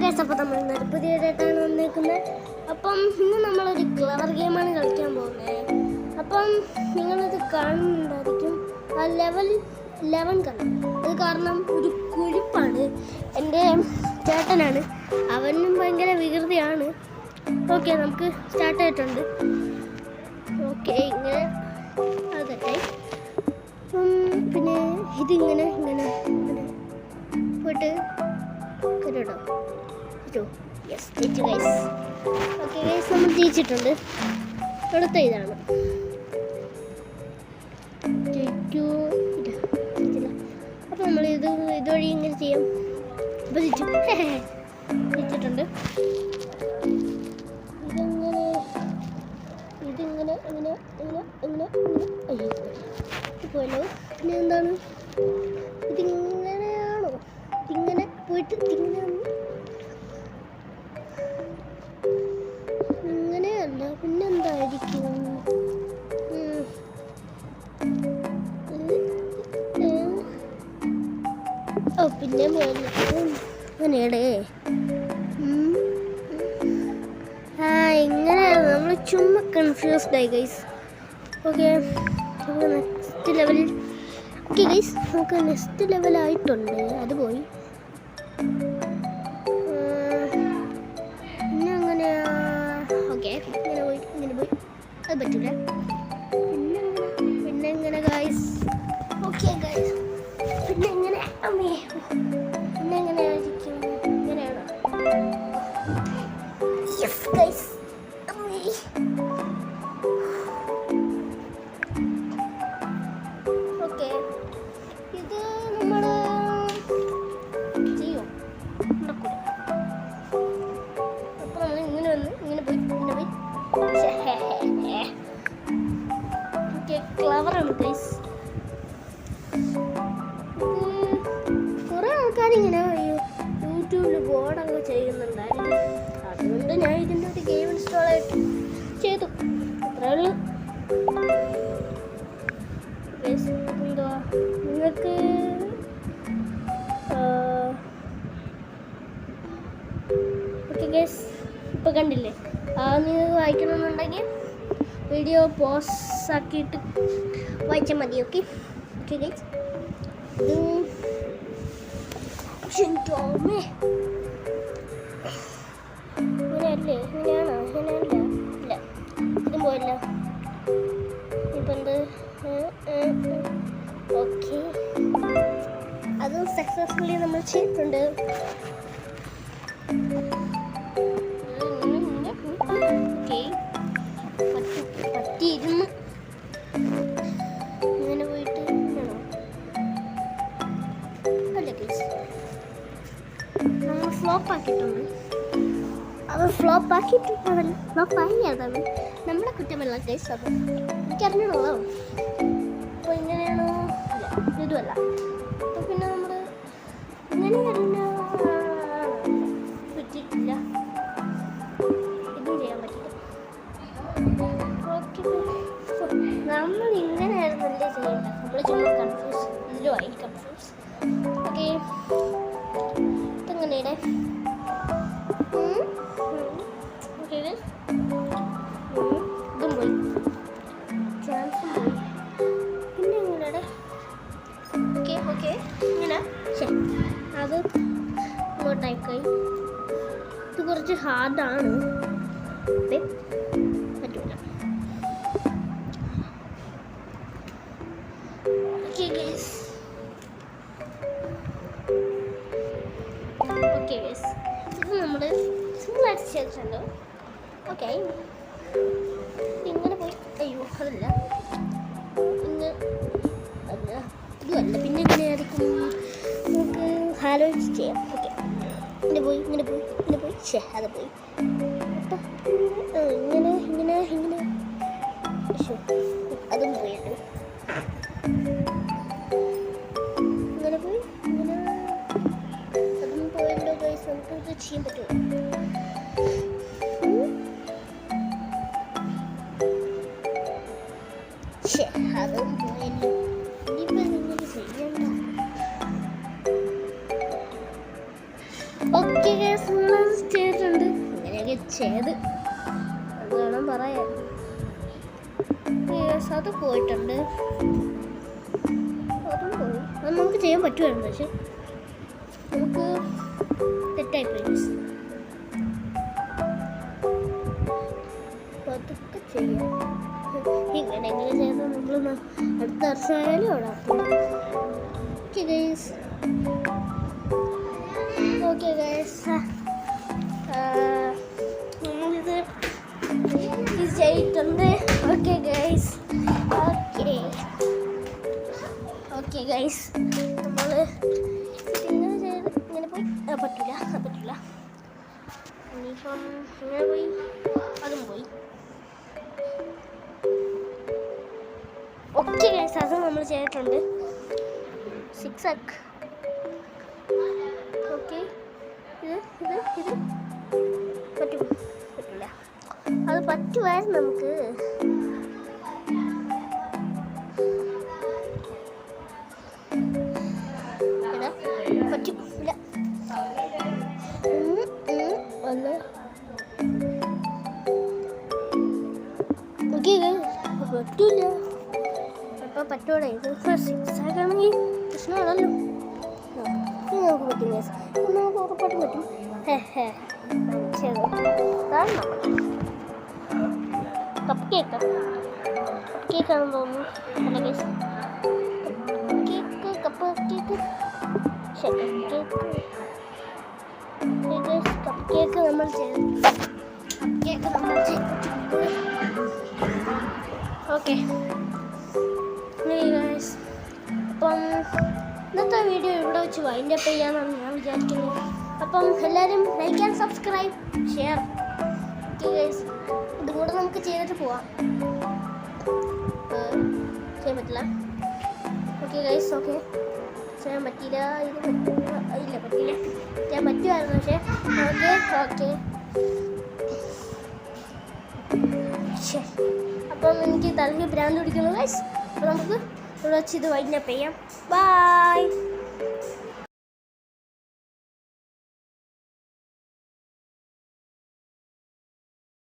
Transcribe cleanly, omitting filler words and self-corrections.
Guys, അപ്പോൾ നമ്മൾ പുതിയതായിട്ടാണ് വന്നേക്കുന്നത്. അപ്പം ഇന്ന് നമ്മളൊരു ക്ലവർ ഗെയിമാണ് കളിക്കാൻ പോകുന്നത്. അപ്പം നിങ്ങളിത് കാണുന്നുണ്ടായിരിക്കും. ആ ലെവൽ 11 കാണും. അത് കാരണം ഒരു കുഴിപ്പാണ്. എൻ്റെ ചേട്ടനാണ്, അവനും ഭയങ്കര വികൃതിയാണ്. ഓക്കെ, നമുക്ക് സ്റ്റാർട്ട് ആയിട്ടുണ്ട്. ഓക്കെ, ഇങ്ങനെ അതൊക്കെ പിന്നെ ഇതിങ്ങനെ ഇങ്ങനെ ഇങ്ങനെ പോയിട്ട് കേട്ടോ. യെസ്, ജയിച്ചു ഗൈസ്. ഓക്കെ ഗൈസ്, നമ്മൾ ജയിച്ചിട്ടുണ്ട്. അടുത്ത ഇതാണ് അപ്പോൾ നമ്മൾ ഇതുവഴി ഇങ്ങനെ ചെയ്യാം. അപ്പോൾ ജയിച്ചിട്ടുണ്ട്. ഇതിങ്ങനെ ഇങ്ങനെ ഇങ്ങനെ ഇങ്ങനെ അയ്യോ പോയല്ലോ. പിന്നെ എന്താണ് ഇതിങ്ങനെയാണോ? ഇതിങ്ങനെ പോയിട്ട് ഇങ്ങനെയല്ല, പിന്നെന്തായിരിക്കും? ഓ, പിന്നെ പോയല്ലോ. അങ്ങനെയാടേ. ഇങ്ങനെയാണ് നമ്മൾ ചുമ്മാ കൺഫ്യൂസ്ഡ് ആയി ഗൈസ്. ഓക്കെ, നമുക്ക് നെക്സ്റ്റ് ലെവലിൽ. ഓക്കെ ഗൈസ്, നമുക്ക് നെക്സ്റ്റ് ലെവലായിട്ടുണ്ട്. അത് പോയി. പിന്നെ അങ്ങനെ ഓക്കെ, ഇങ്ങനെ പോയി അത് പറ്റില്ല. പിന്നെ എങ്ങനെ ഗൈസ്? ഓക്കെ ഗൈസ്, പിന്നെ എങ്ങനെ? അമ്മേ, പിന്നെ എങ്ങനെ ആയിരിക്കും? ഇങ്ങനെയാണോ? Yes guys. ഓക്കെ, ഇത് നമ്മൾ ചെയ്യും. അപ്പോൾ നമ്മൾ ഇങ്ങനെ വന്ന് ഇങ്ങനെ പോയി. ഓക്കെ, ക്ലവറാണ് ഗൈസ്. കുറേ ആൾക്കാരിങ്ങനെ യൂട്യൂബിൽ ബോർഡൊക്കെ ചെയ്യുന്നുണ്ടായിരുന്നു. അതുകൊണ്ട് ഞാൻ ഇതിൻ്റെ ഒരു ഗെയിം ഇൻസ്റ്റാൾ ചെയ്തു. അത്രേ ഉള്ളൂ. എന്തുവാ നിങ്ങൾക്ക് ഓക്കെ ഗൈസ്, ഇപ്പോൾ കണ്ടില്ലേ? നിങ്ങൾക്ക് വായിക്കണമെന്നുണ്ടെങ്കിൽ വീഡിയോ പോസ് ആക്കിയിട്ട് വായിച്ചാൽ മതി. ഓക്കെ ഓക്കെ ഗൈസ്, ഇങ്ങനെയല്ലേ? ഇങ്ങനെയാണോ? ഇങ്ങനെയല്ല. ഇല്ല, ഇതും പോയില്ല. ഇപ്പം എന്ത്? ഓക്കെ, അതും സക്സസ്ഫുള്ളി നമ്മൾ ചെയ്തിട്ടുണ്ട്. ഓക്കെ, പറ്റിയിരുന്നു. ഇങ്ങനെ പോയിട്ട് അല്ല കേസ്, നമ്മൾ ഫ്ലോപ്പ് ആക്കിയിട്ടുണ്ട്. അത് ഫ്ലോപ്പ് ആക്കിയിട്ടുണ്ടല്ല, ഫ്ലോപ്പായി. അതാണ് നമ്മുടെ കുറ്റമല്ല കേസ്. അത് എനിക്കറിഞ്ഞോളൂ. അപ്പോൾ ഇങ്ങനെയാണോ? അല്ല, ഇതുമല്ല. അപ്പോൾ പിന്നെ നമ്മൾ ഇങ്ങനെ പറ്റിയിട്ടില്ല. ഇതും ചെയ്യാൻ പറ്റില്ല. ഓക്കെ, നമ്മൾ ഇങ്ങനെയായിരുന്നല്ലേ ചെയ്യേണ്ടത്. നമ്മൾ ചുമ്മാ കൺഫ്യൂസ്, ഇതിലുമായി കൺഫ്യൂസ്. ഓക്കെ, ഇതെങ്ങനെയാണ്? ഇതും പോയി, ചാൻസും പോയി. പിന്നെ എങ്ങനെയാണ്? ഓക്കെ ഓക്കെ, ഇങ്ങനെ ശരി. അത് ഇങ്ങോട്ടായിക്കായി. ഇത് കുറച്ച് ഹാർഡാണ്, പറ്റൂല. ഓക്കെ ഗൈസ്, ഓക്കെ ഗൈസ്, ഇത് നമ്മൾ സിമ്പിളായിട്ട് ചെയ്തിട്ടുണ്ട്. ഓക്കെ, ഇങ്ങനെ പോയി. അയ്യോ, അതല്ല, ഇങ്ങനെ അല്ല, ഇതുമല്ല. പിന്നെ എങ്ങനെയായിരിക്കും? നമുക്ക് ആലോചിച്ച് ചെയ്യാം. ഓക്കെ, ഇങ്ങനെ പോയി അത് പോയി. അപ്പം ഇങ്ങനെ അതും പോയിട്ട് ഇങ്ങനെ പോയി, അതും പോയല്ലോ ഗൈസ്. നമുക്കിത് ചെയ്യാൻ പറ്റുമോ? അതും പോയല്ലോ. ഇനിയിപ്പോൾ ഇങ്ങനെ ചെയ്യണ്ട. ഓക്കെ ചെയ്തിട്ടുണ്ട്. ഇങ്ങനെയൊക്കെ ചെയ്ത് അത് വേണം പറയാൻ. അത് പോയിട്ടുണ്ട്, അതും പോയി. അത് നമുക്ക് ചെയ്യാൻ പറ്റുമായിരുന്നു, പക്ഷെ നമുക്ക് തെറ്റായിപ്പോയി. അതൊക്കെ ചെയ്യാം. ഇങ്ങനെയെങ്കിലും ചെയ്ത് നമ്മൾ അടുത്ത വർഷമായാലും ഓടാം. ഓക്കെ ഗൈസ്, നമ്മളിത് ചെയ്തിട്ടുണ്ട്. ഓക്കെ ഗൈസ്, നമ്മൾ ഇങ്ങനെ ചെയ്ത് ഇങ്ങനെ പോയി. പറ്റില്ല. ഇനിയിപ്പം ഇങ്ങനെ പോയി, അതും പോയി. ഓക്കെ ഗൈസ്, അത് നമ്മൾ ചെയ്തിട്ടുണ്ട്. 6 ആക്ക്. ഓക്കെ, ഇത് പറ്റില്ല. അത് പറ്റുമായിരുന്നു നമുക്ക്. പറ്റില്ല. പറ്റൂല. അപ്പം പറ്റൂടെ? ഇത് 6 ആണെങ്കിൽ പ്രശ്നമാണല്ലോ. നമുക്ക് പറ്റും ഗൈസ്, നമുക്ക് ഉറപ്പായിട്ടും പറ്റും. കപ്പ് കേക്കാണെന്ന് തോന്നുന്നു. അല്ല ഗൈസ്, കപ്പ് കേക്ക് നമ്മൾ ചെയ്തു. ഓക്കെ ഗൈസ്, അപ്പം ഇന്നത്തെ വീഡിയോ ഇവിടെ വെച്ച് വൈൻഡപ്പ് ചെയ്യാമെന്നാണ് ഞാൻ വിചാരിക്കുന്നത്. അപ്പം എല്ലാവരും like and subscribe, share. Okay guys, ഇതും കൂടെ നമുക്ക് ചെയ്തിട്ട് പോവാം. ചെയ്യാൻ പറ്റില്ല. ഓക്കെ ഗൈസ്, ചെയ്യാൻ പറ്റിയില്ല. പറ്റില്ല. ചെയ്യാൻ പറ്റുമായിരുന്നു, പക്ഷേ ഓക്കെ. അപ്പം എനിക്ക് തലയ്ക്ക് ഭ്രാന്ത് പിടിക്കുന്നു ഗൈസ്. അപ്പോൾ നമുക്ക് ഇവിടെ വെച്ച് ഇത് വൈൻഡപ്പ് ചെയ്യാം. ബൈ.